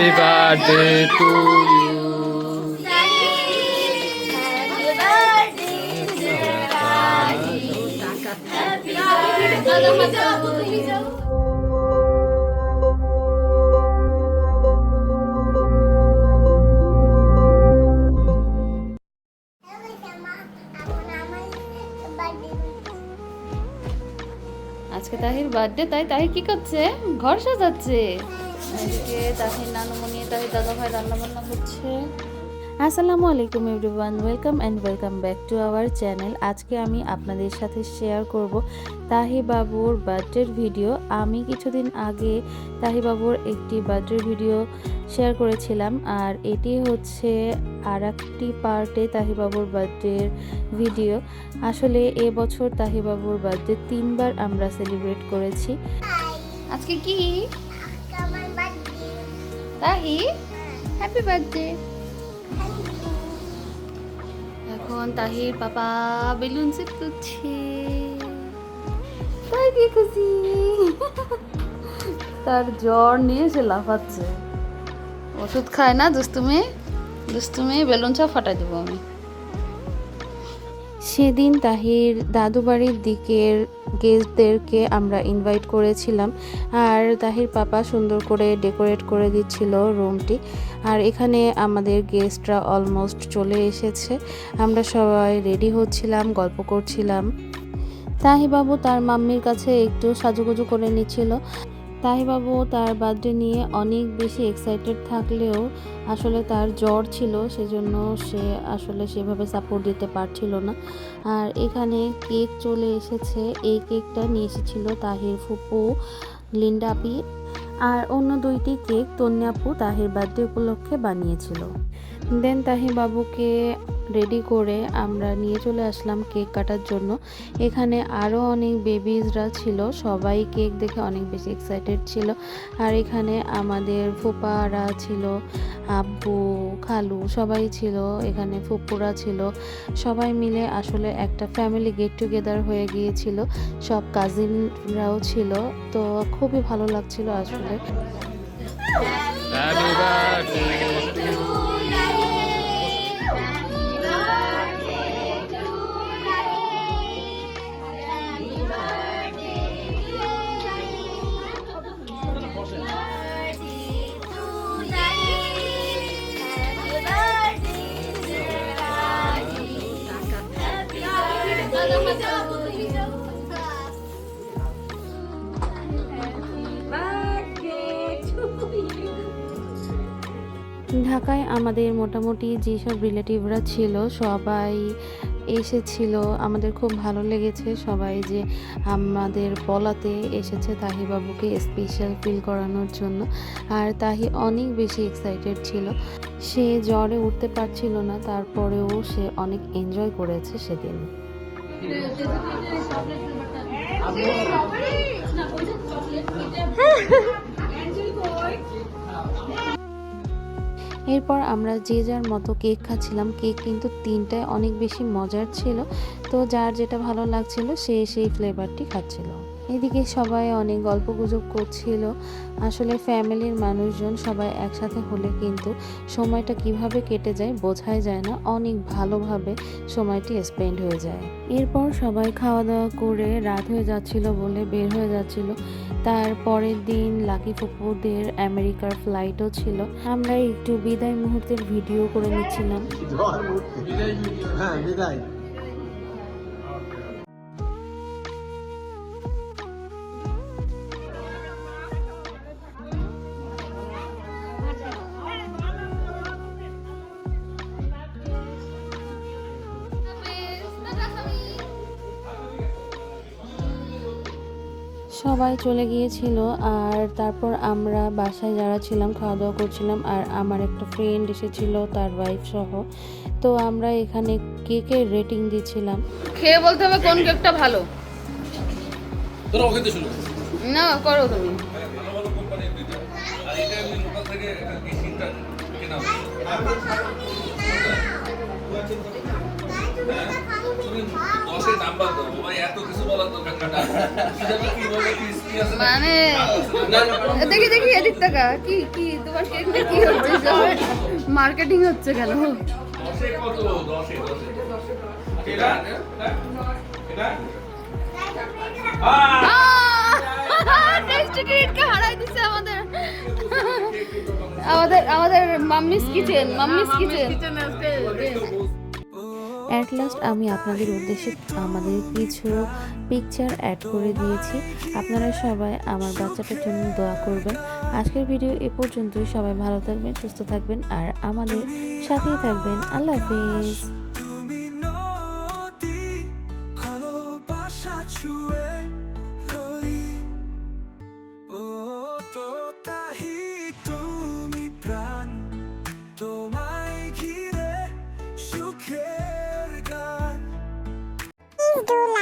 Happy birthday to you. আজকে Tahir birthday, তাই তাহি কি করছে? ঘর সাজাচ্ছে। এদিকে তাহির নানুমণি, তাহির দাদা ভাই রান্না বান্না করছে। আসসালামু আলাইকুম everyone, welcome back to our channel. আজকে আমি আপনাদের সাথে শেয়ার করব তাহি বাবুর বার্থডের ভিডিও। আমি কিছুদিন আগে তাহি বাবুর একটি বার্থডের ভিডিও শেয়ার করেছিলাম, আর এটি হচ্ছে আর একটি পার্টে তাহি বাবুর বার্থডের ভিডিও। আসলে এবছর তাহি বাবুর বার্থডে 3বার আমরা সেলিব্রেট করেছি। আজকে কি তাহি? Happy birthday. এখন তাহির পাপা বেলুন সেট করছে। তাই কি খুশি, তার জ্বর নিয়ে সে লাফাচ্ছে। ওষুধ খায় না, দুষ্টুমি বেলুন সব ফাটাই দেবো আমি। সেদিন তাহির দাদু বাড়ির দিকের গেস্টদেরকে আমরা ইনভাইট করেছিলাম, আর তাহির পাপা সুন্দর করে ডেকোরেট করে দিচ্ছিল রুমটি। আর এখানে আমাদের গেস্টরা অলমোস্ট চলে এসেছে। আমরা সবাই রেডি হচ্ছিলাম, গল্প করছিলাম। তাহি বাবু তার মাম্মির কাছে একটু সাজুগুজু করে নিচ্ছিল। তাহি বাবু তার বার্থডে নিয়ে অনেক বেশি এক্সাইটেড থাকলেও আসলে তার জ্বর ছিল, সেজন্য সে আসলে সেভাবে সাপোর্ট দিতে পারছিল না। আর এখানে কেক চলে এসেছে। এই কেকটা নিয়ে এসেছিল তাহির ফুপু লিন্ডা আপি, আর অন্য 2টি কেক তন্নি আপু তাহির বার্থডে উপলক্ষে বানিয়েছিল। দেন তাহি বাবুকে রেডি করে আমরা নিয়ে চলে আসলাম কেক কাটার জন্য। এখানে আরও অনেক বেবিজরা ছিল, সবাই কেক দেখে অনেক বেশি এক্সাইটেড ছিল। আর এখানে আমাদের ফুপারা ছিল, আব্বু খালু সবাই ছিল, এখানে ফুপুরা ছিল। সবাই মিলে আসলে একটা ফ্যামিলি গেট টুগেদার হয়ে গিয়েছিল। সব কাজিনরাও ছিল, তো খুবই ভালো লাগছিল আসলে। Happy birthday to you. ঢাকায় আমাদের মোটামুটি যেসব রিলেটিভরা ছিল সবাই এসেছিল। আমাদের খুব ভালো লেগেছে সবাই যে আমাদের বলাতে এসেছে তাহি বাবুকে স্পেশাল ফিল করানোর জন্য। আর তাহি অনেক বেশি এক্সাইটেড ছিল, সে জ্বরে উঠতে পারছিল না, তারপরেও সে অনেক এনজয় করেছে সেদিন। এরপর আমরা যে যার মতো কেক খাচ্ছিলাম। কেক কিন্তু 3টায় অনেক বেশি মজার ছিল, তো যার যেটা ভালো লাগছিল সে সেই ফ্লেভারটি খাচ্ছিল। এদিকে সবাই অনেক গল্পগুজব করছিল। আসলে ফ্যামিলির মানুষজন সবাই একসাথে হলে কিন্তু সময়টা কিভাবে কেটে যায় বোঝাই যায় না, অনেক ভালোভাবে সময়টি স্পেন্ড হয়ে যায়। এরপর সবাই খাওয়া দাওয়া করে রাত হয়ে যাচ্ছিল বলে বের হয়ে যাচ্ছিল। তার পরের দিন লাকি ফুপুদের আমেরিকার ফ্লাইটও ছিল। আমরা একটু বিদায় মুহূর্তের ভিডিও করে নিচ্ছিলাম। বিদায়। সবাই চলে গিয়েছিল, আর তারপর আমরা বাসায় যারা ছিলাম খাওয়া দাওয়া করছিলাম। আর আমার একটা ফ্রেন্ড এসেছিল তার ওয়াইফ সহ, তো আমরা এখানে কেকের রেটিং দিচ্ছিলাম। খেয়ে বলতে হবে কোন কেকটা ভালো। না করো তুমি। মানে দেখি দেখি এদিক টাকা কি কি তোমার কেকটা কি হচ্ছে মার্কেটিং হচ্ছে কেন হারাই দিচ্ছে আমাদের আমাদের আমাদের মাম্মিস কিচেন অ্যাট লাস্ট আমি আপনাদের উদ্দেশ্যে আমাদের কিছু পিকচার অ্যাড করে দিয়েছি। আপনারা সবাই আমার বাচ্চাটার জন্য দোয়া করবেন। আজকের ভিডিও এ পর্যন্তই। সবাই ভালো থাকবেন, সুস্থ থাকবেন আর আমাদের সাথেই থাকবেন। আল্লাহ হাফিজ। Do